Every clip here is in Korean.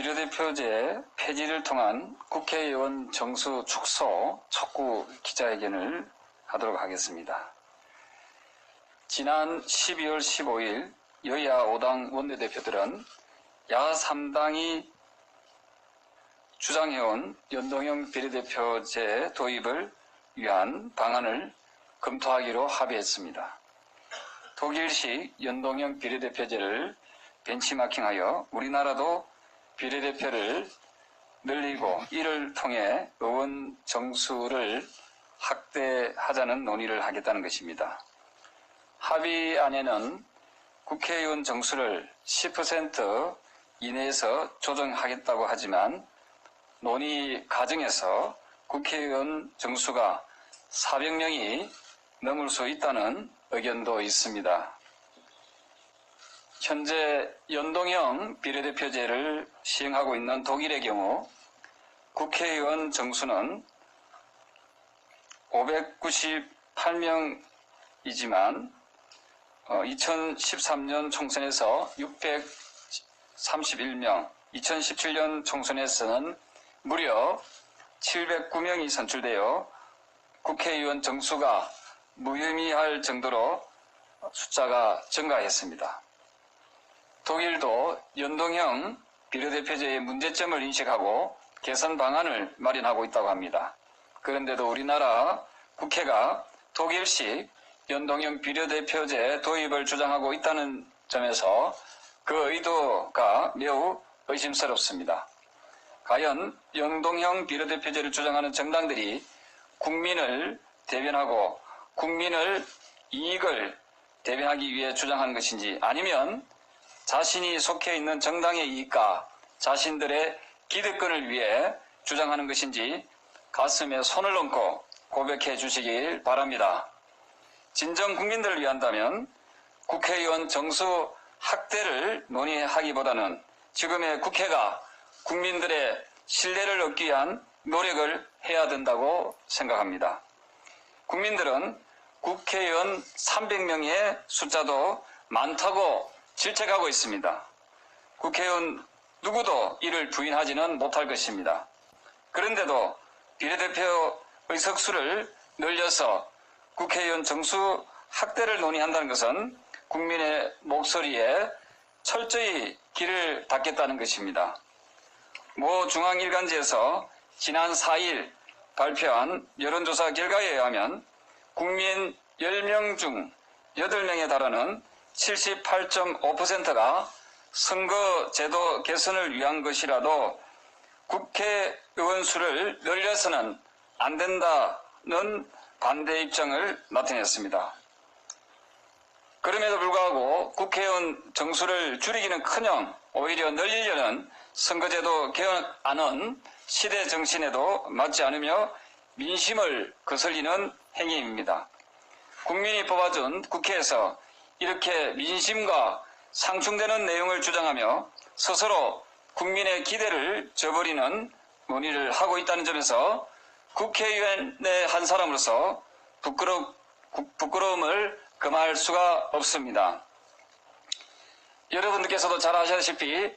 비례대표제 폐지를 통한 국회의원 정수 축소 촉구 기자회견을 하도록 하겠습니다. 지난 12월 15일 여야 5당 원내대표들은 야하 3당이 주장해온 연동형 비례대표제 도입을 위한 방안을 검토하기로 합의했습니다. 독일식 연동형 비례대표제를 벤치마킹하여 우리나라도 비례대표를 늘리고 이를 통해 의원 정수를 확대하자는 논의를 하겠다는 것입니다. 합의안에는 국회의원 정수를 10% 이내에서 조정하겠다고 하지만 논의 과정에서 국회의원 정수가 400명이 넘을 수 있다는 의견도 있습니다. 현재 연동형 비례대표제를 시행하고 있는 독일의 경우 국회의원 정수는 598명이지만 2013년 총선에서 631명, 2017년 총선에서는 무려 709명이 선출되어 국회의원 정수가 무의미할 정도로 숫자가 증가했습니다. 독일도 연동형 비례대표제의 문제점을 인식하고 개선 방안을 마련하고 있다고 합니다. 그런데도 우리나라 국회가 독일식 연동형 비례대표제 도입을 주장하고 있다는 점에서 그 의도가 매우 의심스럽습니다. 과연 연동형 비례대표제를 주장하는 정당들이 국민을 대변하고 국민을 이익을 대변하기 위해 주장하는 것인지 아니면 자신이 속해 있는 정당의 이익과 자신들의 기득권을 위해 주장하는 것인지 가슴에 손을 얹고 고백해 주시길 바랍니다. 진정 국민들을 위한다면 국회의원 정수 확대를 논의하기보다는 지금의 국회가 국민들의 신뢰를 얻기 위한 노력을 해야 된다고 생각합니다. 국민들은 국회의원 300명의 숫자도 많다고 질책하고 있습니다. 국회의원 누구도 이를 부인하지는 못할 것입니다. 그런데도 비례대표 의석수를 늘려서 국회의원 정수 확대를 논의한다는 것은 국민의 목소리에 철저히 귀를 닫겠다는 것입니다. 모 중앙일간지에서 지난 4일 발표한 여론조사 결과에 의하면 국민 10명 중 8명에 달하는 78.5%가 선거제도 개선을 위한 것이라도 국회의원 수를 늘려서는 안 된다는 반대 입장을 나타냈습니다. 그럼에도 불구하고 국회의원 정수를 줄이기는커녕 오히려 늘리려는 선거제도 개헌안은 시대 정신에도 맞지 않으며 민심을 거슬리는 행위입니다. 국민이 뽑아준 국회에서 이렇게 민심과 상충되는 내용을 주장하며 스스로 국민의 기대를 저버리는 논의를 하고 있다는 점에서 국회의원의 한 사람으로서 부끄러움을 금할 수가 없습니다. 여러분들께서도 잘 아시다시피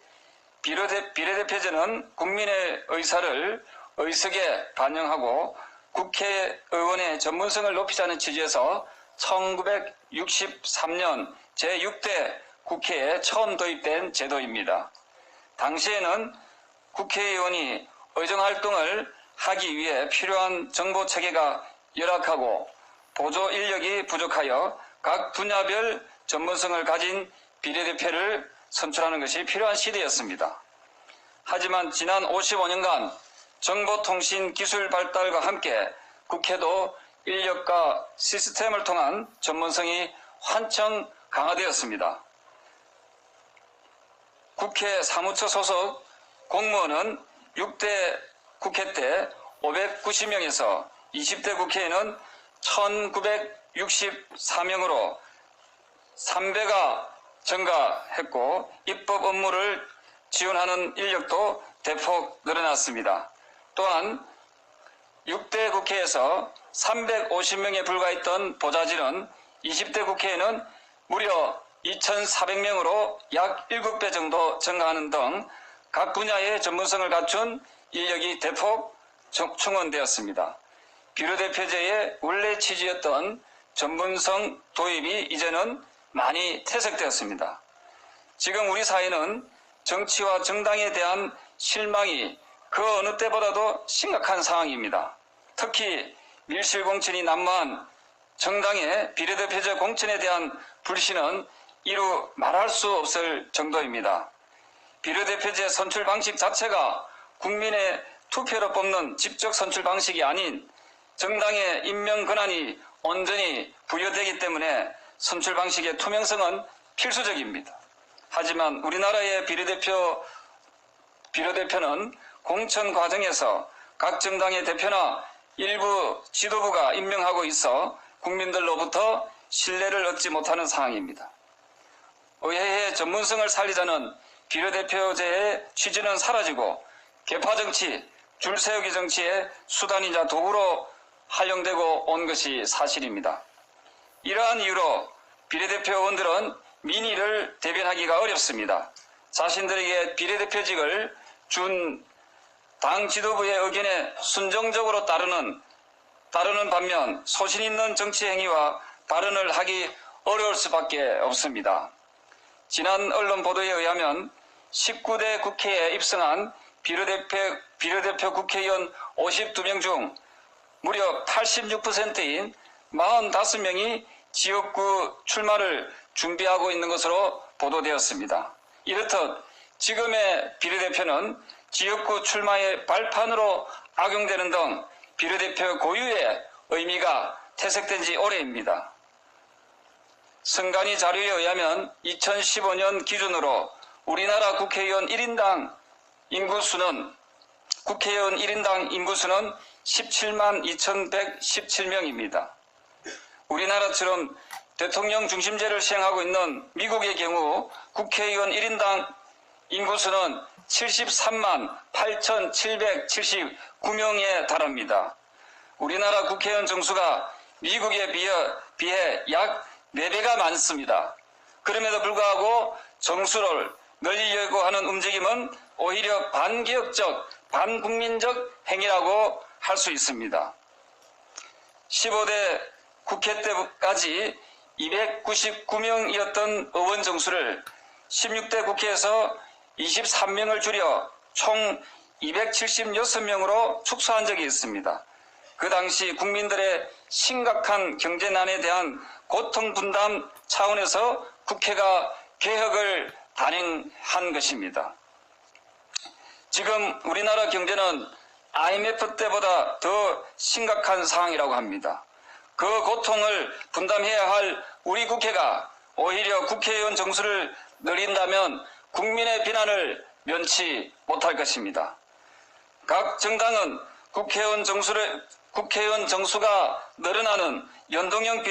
비례대표제는 국민의 의사를 의석에 반영하고 국회의원의 전문성을 높이자는 취지에서 1963년 제6대 국회에 처음 도입된 제도입니다. 당시에는 국회의원이 의정활동을 하기 위해 필요한 정보체계가 열악하고 보조 인력이 부족하여 각 분야별 전문성을 가진 비례대표를 선출하는 것이 필요한 시대였습니다. 하지만 지난 55년간 정보통신 기술 발달과 함께 국회도 인력과 시스템을 통한 전문성이 한층 강화되었습니다. 국회 사무처 소속 공무원은 6대 국회 때 590명에서 20대 국회에는 1964명으로 3배가 증가했고 입법 업무를 지원하는 인력도 대폭 늘어났습니다. 또한 6대 국회에서 350명에 불과했던 보좌진은 20대 국회에는 무려 2,400명으로 약 7배 정도 증가하는 등 각 분야의 전문성을 갖춘 인력이 대폭 충원되었습니다. 비례대표제의 원래 취지였던 전문성 도입이 이제는 많이 퇴색되었습니다. 지금 우리 사회는 정치와 정당에 대한 실망이 그 어느 때보다도 심각한 상황입니다. 특히 밀실공천이 난무한 정당의 비례대표제 공천에 대한 불신은 이루 말할 수 없을 정도입니다. 비례대표제 선출 방식 자체가 국민의 투표로 뽑는 직접 선출 방식이 아닌 정당의 임명 권한이 온전히 부여되기 때문에 선출 방식의 투명성은 필수적입니다. 하지만 우리나라의 비례대표는 공천 과정에서 각 정당의 대표나 일부 지도부가 임명하고 있어 국민들로부터 신뢰를 얻지 못하는 상황입니다. 의회의 전문성을 살리자는 비례대표제의 취지는 사라지고 계파정치, 줄세우기 정치의 수단이자 도구로 활용되고 온 것이 사실입니다. 이러한 이유로 비례대표 의원들은 민의를 대변하기가 어렵습니다. 자신들에게 비례대표직을 준 당 지도부의 의견에 순종적으로 따르는 반면 소신 있는 정치 행위와 발언을 하기 어려울 수밖에 없습니다. 지난 언론 보도에 의하면 19대 국회에 입성한 비례대표 국회의원 52명 중 무려 86%인 45명이 지역구 출마를 준비하고 있는 것으로 보도되었습니다. 이렇듯 지금의 비례대표는 지역구 출마의 발판으로 악용되는 등 비례대표 고유의 의미가 퇴색된 지 오래입니다. 선관위 자료에 의하면 2015년 기준으로 우리나라 국회의원 1인당 인구수는 17만 2,117명입니다. 우리나라처럼 대통령 중심제를 시행하고 있는 미국의 경우 국회의원 1인당 인구수는 73만 8,779명에 달합니다. 우리나라 국회의원 정수가 미국에 비해 약 4배가 많습니다. 그럼에도 불구하고 정수를 늘리려고 하는 움직임은 오히려 반개혁적, 반국민적 행위라고 할 수 있습니다. 15대 국회 때까지 299명이었던 의원 정수를 16대 국회에서 23명을 줄여 총 276명으로 축소한 적이 있습니다. 그 당시 국민들의 심각한 경제난에 대한 고통 분담 차원에서 국회가 개혁을 단행한 것입니다. 지금 우리나라 경제는 IMF 때보다 더 심각한 상황이라고 합니다. 그 고통을 분담해야 할 우리 국회가 오히려 국회의원 정수를 늘린다면 국민의 비난을 면치 못할 것입니다. 각 정당은 국회의원 정수가 늘어나는 연동형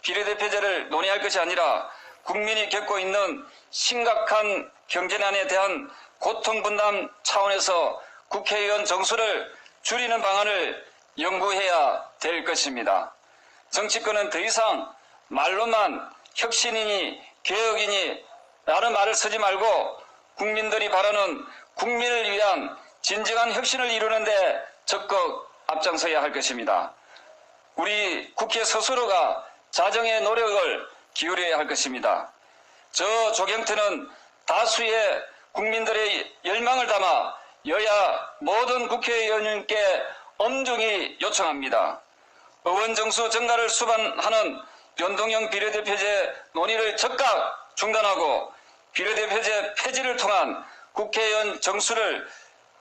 비례대표제를 논의할 것이 아니라 국민이 겪고 있는 심각한 경제난에 대한 고통 분담 차원에서 국회의원 정수를 줄이는 방안을 연구해야 될 것입니다. 정치권은 더 이상 말로만 혁신이니 개혁이니 라는 말을 쓰지 말고 국민들이 바라는 국민을 위한 진정한 혁신을 이루는데 적극 앞장서야 할 것입니다. 우리 국회 스스로가 자정의 노력을 기울여야 할 것입니다. 저 조경태는 다수의 국민들의 열망을 담아 여야 모든 국회의원님께 엄중히 요청합니다. 의원 정수 증가를 수반하는 연동형 비례대표제 논의를 즉각 중단하고 비례대표제 폐지를 통한 국회의원 정수를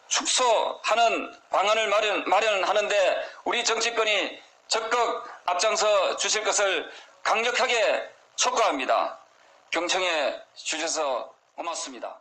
축소하는 방안을 마련하는데 우리 정치권이 적극 앞장서 주실 것을 강력하게 촉구합니다. 경청해 주셔서 고맙습니다.